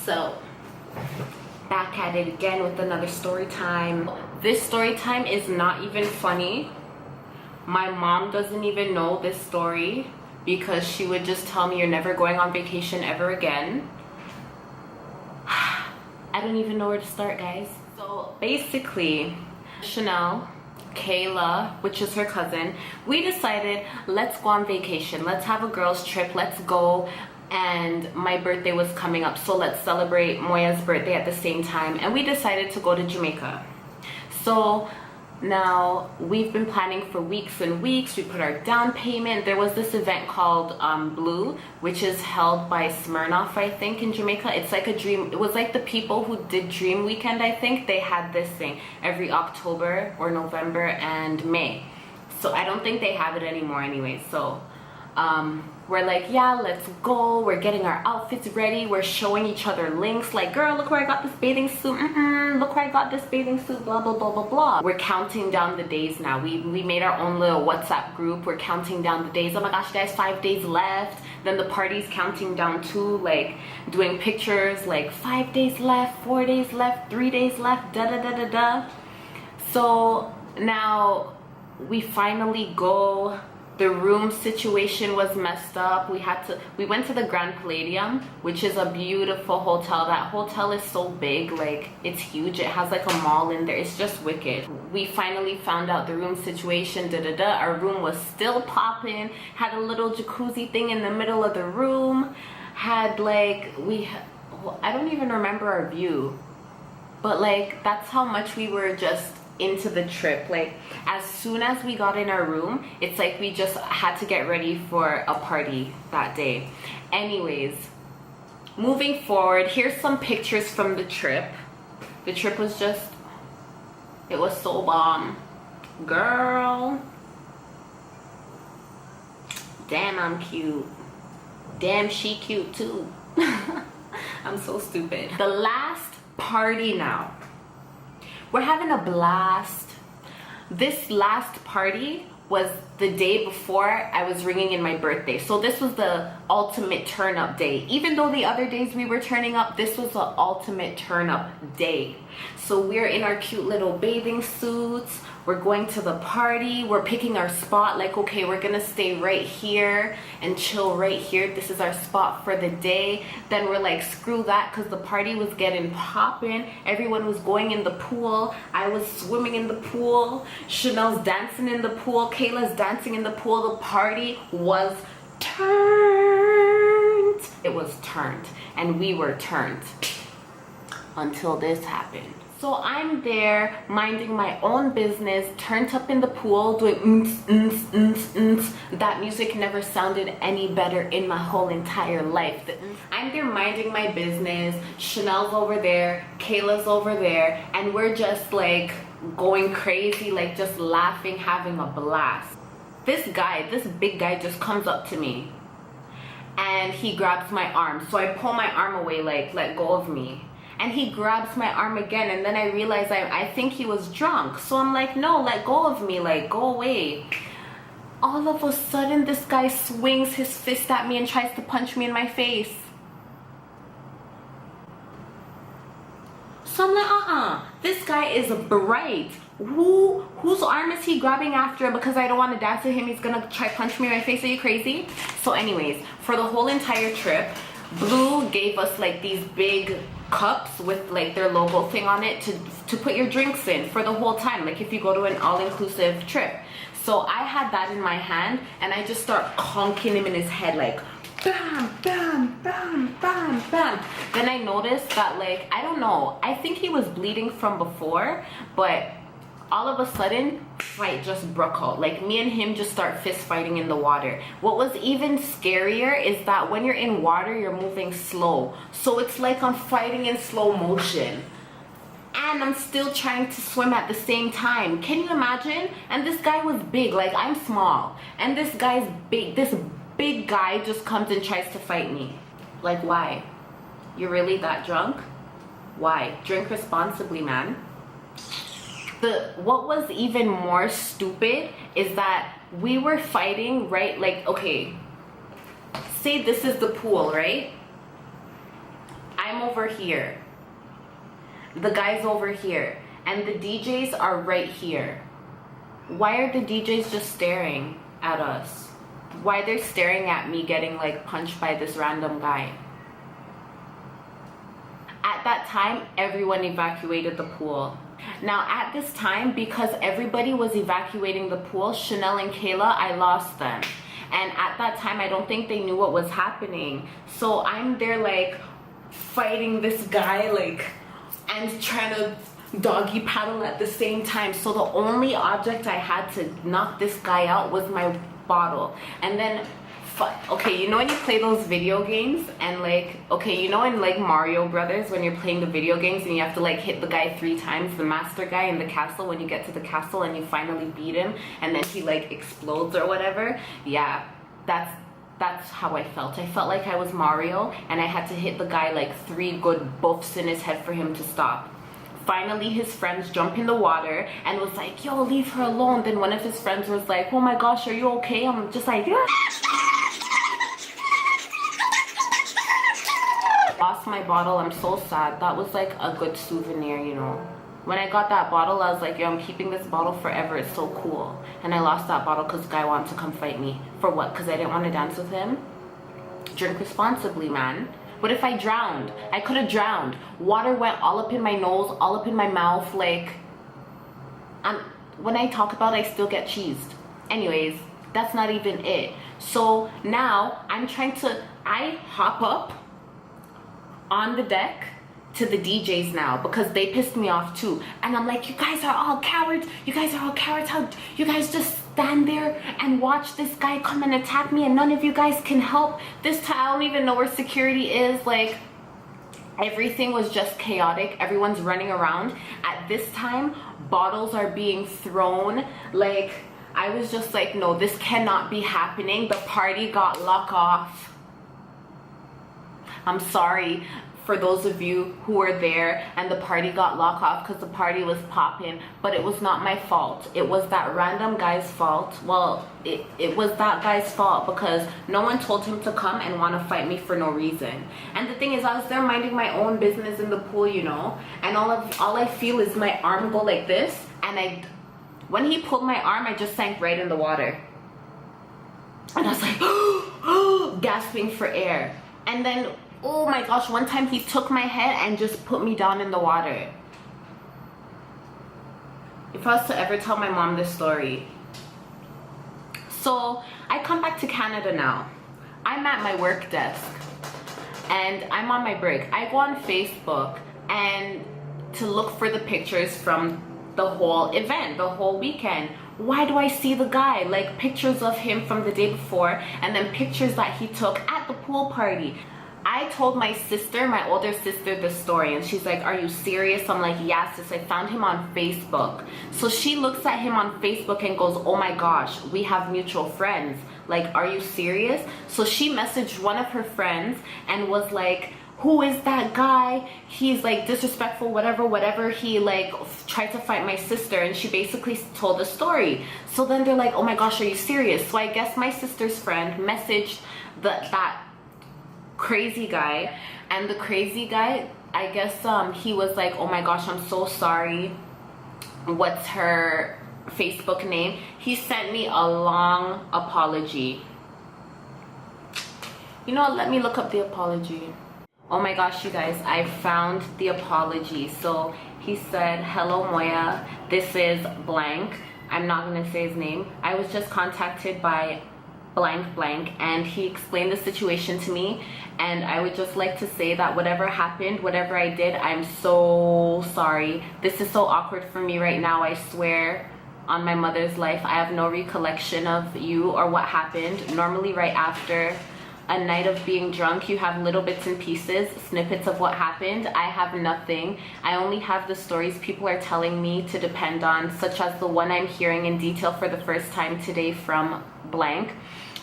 So, back at it again with another story time. This story time is not even funny. My mom doesn't even know this story because she would just tell me, you're never going on vacation ever again. I don't even know where to start, guys. So basically, Chanel, Kayla, which is her cousin, we decided, let's go on vacation. Let's have a girls trip. Let's go. And my birthday was coming up, so let's celebrate Moya's birthday at the same time. And we decided to go to Jamaica. So now we've been planning for weeks and weeks. We put our down payment. There was this event called Blue, which is held by Smirnoff, I think, in Jamaica. It's like a dream. It was like the people who did Dream Weekend, I think. They had this thing every October or November and May. So I don't think they have it anymore anyway. So we're like, yeah, let's go. We're getting our outfits ready. We're showing each other links like, girl, look where I got this bathing suit. Look where I got this bathing suit, blah, blah, blah, blah, blah. We're counting down the days now. We made our own little WhatsApp group. We're counting down the days. Oh my gosh, guys, 5 days left. Then the party's counting down too, like doing pictures like 5 days left, 4 days left, 3 days left, da, da, da, da, da. So now we finally go. The room situation was messed up. We went to the Grand Palladium, which is a beautiful hotel. That hotel is so big, like it's huge. It has like a mall in there. It's just wicked. We finally found out the room situation, Our room was still popping. Had a little jacuzzi thing in the middle of the room. Had like, I don't even remember our view. But like, that's how much we were just into the trip. Like as soon as we got in our room, it's like we just had to get ready for a party that day. Anyways, moving forward, here's some pictures from the trip. The trip was just, it was so bomb, girl. Damn, I'm cute. Damn, she cute too. I'm so stupid. The last party now, we're having a blast. This last party was the day before I was ringing in my birthday. So this was the ultimate turn up day. Even though the other days we were turning up, this was the ultimate turn up day. So we're in our cute little bathing suits. We're going to the party. We're picking our spot. Like, okay, we're gonna stay right here and chill right here. This is our spot for the day. Then we're like, screw that, because the party was getting popping. Everyone was going in the pool. I was swimming in the pool. Chanel's dancing in the pool. Kayla's dancing in the pool. The party was turned. It was turned, and we were turned until this happened. So I'm there minding my own business, turned up in the pool, doing That music never sounded any better in my whole entire life. I'm there minding my business. Chanel's over there, Kayla's over there, and we're just like going crazy, like just laughing, having a blast. This guy, this big guy, just comes up to me and he grabs my arm. So I pull my arm away, like, let go of me. And he grabs my arm again, and then I realize I think he was drunk. So I'm like, no, let go of me, like, go away. All of a sudden, this guy swings his fist at me and tries to punch me in my face. So I'm like, this guy is bright. Whose arm is he grabbing after? Because I don't want to dance with him, he's gonna try punch me in my face. Are you crazy? So anyways, for the whole entire trip, Blue gave us like these big cups with like their logo thing on it to put your drinks in for the whole time, like if you go to an all-inclusive trip. So I had that in my hand and I just start conking him in his head, like bam, bam, bam, bam, bam. Then I noticed that, like, I don't know, I think he was bleeding from before, but all of a sudden, fight just broke out. Like, me and him just start fist fighting in the water. What was even scarier is that when you're in water, you're moving slow. So it's like I'm fighting in slow motion. And I'm still trying to swim at the same time. Can you imagine? And this guy was big, like I'm small. And this guy's big, this big guy just comes and tries to fight me. Like, why? You're really that drunk? Why? Drink responsibly, man. What was even more stupid is that we were fighting, right? Like, okay, say this is the pool, right? I'm over here. The guy's over here. And the DJs are right here. Why are the DJs just staring at us? Why they're staring at me getting like punched by this random guy? At that time, everyone evacuated the pool. Now at this time, because everybody was evacuating the pool, Chanel and Kayla, I lost them. And at that time, I don't think they knew what was happening. So I'm there like fighting this guy like and trying to doggy paddle at the same time. So the only object I had to knock this guy out was my bottle. And then okay, you know when you play those video games and like, okay, you know in like Mario Brothers when you're playing the video games and you have to like hit the guy 3 times, the master guy in the castle, when you get to the castle and you finally beat him and then he like explodes or whatever? Yeah, that's how I felt. I felt like I was Mario and I had to hit the guy like 3 good buffs in his head for him to stop. Finally, his friends jump in the water and was like, yo, leave her alone. Then one of his friends was like, oh my gosh, are you okay? I'm just like, yeah. Lost my bottle. I'm so sad. That was like a good souvenir, you know. When I got that bottle, I was like, yo, I'm keeping this bottle forever. It's so cool. And I lost that bottle because the guy wanted to come fight me. For what? Because I didn't want to dance with him? Drink responsibly, man. What if I drowned? I could have drowned. Water went all up in my nose, all up in my mouth. Like, when I talk about it, I still get cheesed. Anyways, that's not even it. So now I hop up on the deck to the DJs now because they pissed me off too. And I'm like, you guys are all cowards. You guys are all cowards. How you guys just stand there and watch this guy come and attack me and none of you guys can help? This time I don't even know where security is. Like, everything was just chaotic. Everyone's running around. At this time, bottles are being thrown. Like, I was just like, no, this cannot be happening. The party got locked off. I'm sorry for those of you who were there and the party got locked off because the party was popping, but it was not my fault. It was that random guy's fault. Well, it was that guy's fault because no one told him to come and want to fight me for no reason. And the thing is, I was there minding my own business in the pool, you know, and all I feel is my arm go like this, and when he pulled my arm, I just sank right in the water. And I was like, gasping for air. And then, oh my gosh, one time he took my head and just put me down in the water. If I was to ever tell my mom this story. So I come back to Canada now. I'm at my work desk and I'm on my break. I go on Facebook and to look for the pictures from the whole event, the whole weekend. Why do I see the guy? Like pictures of him from the day before and then pictures that he took at the pool party. I told my sister, my older sister, the story and she's like, are you serious? I'm like, yeah, sis, I found him on Facebook. So she looks at him on Facebook and goes, oh my gosh, we have mutual friends. Like, are you serious? So she messaged one of her friends and was like, who is that guy? He's like disrespectful, whatever. He like tried to fight my sister and she basically told the story. So then they're like, oh my gosh, are you serious? So I guess my sister's friend messaged that crazy guy, and the crazy guy, I guess he was like, oh my gosh, I'm so sorry. What's her Facebook name? He sent me a long apology. You know what? Let me look up the apology. Oh my gosh, you guys, I found the apology. So he said, hello Moya, this is blank. I'm not gonna say his name. I was just contacted by blank and he explained the situation to me, and I would just like to say that whatever happened, whatever I did, I'm so sorry. This is so awkward for me right now. I swear on my mother's life, I have no recollection of you or what happened. Normally right after a night of being drunk, you have little bits and pieces, snippets of what happened. I have nothing. I only have the stories people are telling me to depend on, such as the one I'm hearing in detail for the first time today from blank.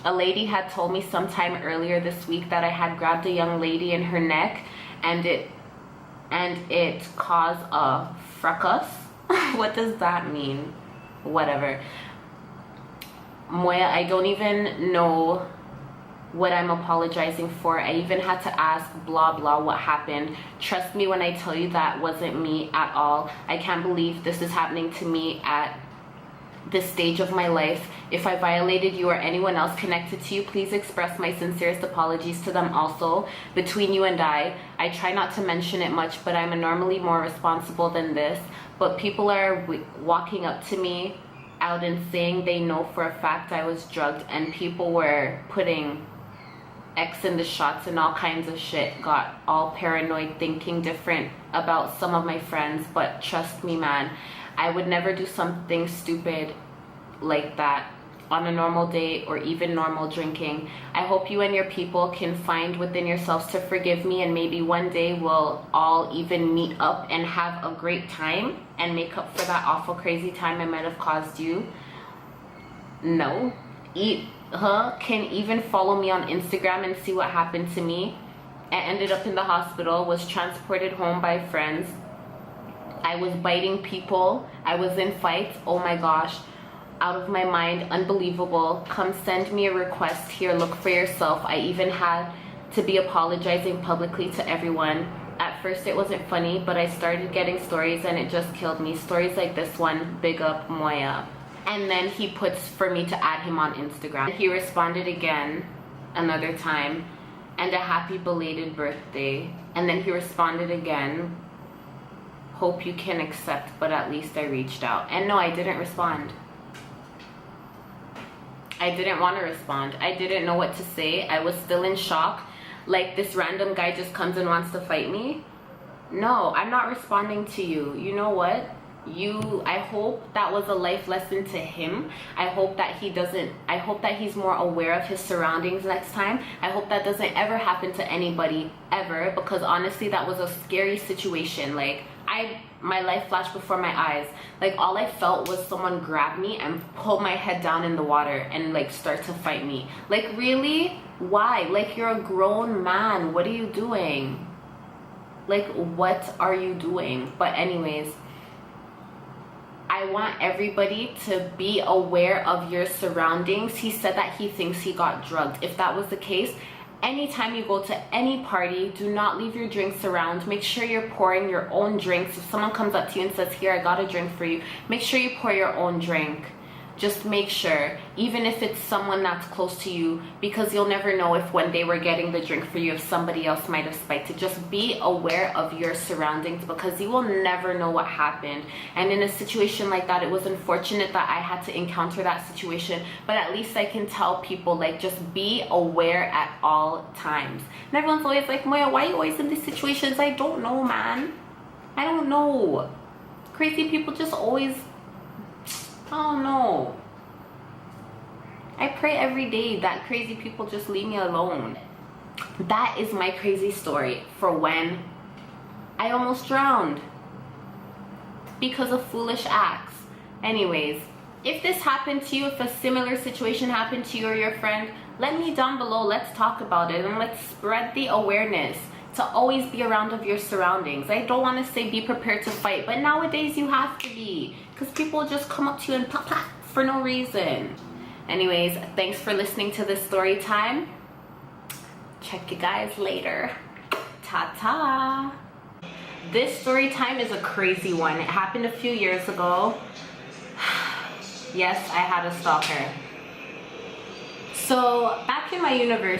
A lady had told me sometime earlier this week that I had grabbed a young lady in her neck and it caused a fracas. What does that mean? Whatever. Moya, I don't even know what I'm apologizing for. I even had to ask blah blah what happened. Trust me when I tell you that wasn't me at all. I can't believe this is happening to me at this stage of my life. If I violated you or anyone else connected to you, please express my sincerest apologies to them also. Between you and I try not to mention it much, but I'm normally more responsible than this. But people are walking up to me out and saying they know for a fact I was drugged, and people were putting X in the shots and all kinds of shit. Got all paranoid, thinking different about some of my friends. But trust me, man, I would never do something stupid like that on a normal day or even normal drinking. I hope you and your people can find within yourselves to forgive me, and maybe one day we'll all even meet up and have a great time and make up for that awful crazy time I might have caused you. No. Can even follow me on Instagram and see what happened to me. I ended up in the hospital, was transported home by friends. I was biting people. I was in fights. Oh my gosh. Out of my mind. Unbelievable. Come send me a request here. Look for yourself. I even had to be apologizing publicly to everyone. At first it wasn't funny, but I started getting stories and it just killed me. Stories like this one. Big up Moya. And then he puts for me to add him on Instagram. He responded again another time, and a happy belated birthday. And then he responded again, hope you can accept, but at least I reached out. And no, I didn't respond. I didn't want to respond. I didn't know what to say. I was still in shock. Like, this random guy just comes and wants to fight me? No, I'm not responding to you. You know what? I hope that was a life lesson to him. I hope that he's more aware of his surroundings next time. I hope that doesn't ever happen to anybody ever, because honestly that was a scary situation. Like, my life flashed before my eyes. Like, all I felt was someone grab me and pull my head down in the water and like start to fight me. Like, really? Why? Like, you're a grown man. What are you doing? Like, what are you doing? But anyways, I want everybody to be aware of your surroundings. He said that he thinks he got drugged. If that was the case, anytime you go to any party, do not leave your drinks around. Make sure you're pouring your own drinks. If someone comes up to you and says, here, I got a drink for you, make sure you pour your own drink. Just make sure, even if it's someone that's close to you, because you'll never know if when they were getting the drink for you, if somebody else might have spiked it. Just be aware of your surroundings, because you will never know what happened. And in a situation like that, it was unfortunate that I had to encounter that situation, but at least I can tell people, like, just be aware at all times. And everyone's always like, Moya, why are you always in these situations? I don't know, man. I don't know. Crazy people just always... Oh no. I pray every day that crazy people just leave me alone. That is my crazy story for when I almost drowned because of foolish acts. Anyways, if this happened to you, if a similar situation happened to you or your friend, let me down below. Let's talk about it and let's spread the awareness to always be around of your surroundings. I don't want to say be prepared to fight, but nowadays you have to be, because people just come up to you and pop pop for no reason. Anyways, thanks for listening to this story time. Check you guys later. Ta-ta. This story time is a crazy one. It happened a few years ago. Yes, I had a stalker. So back in my university,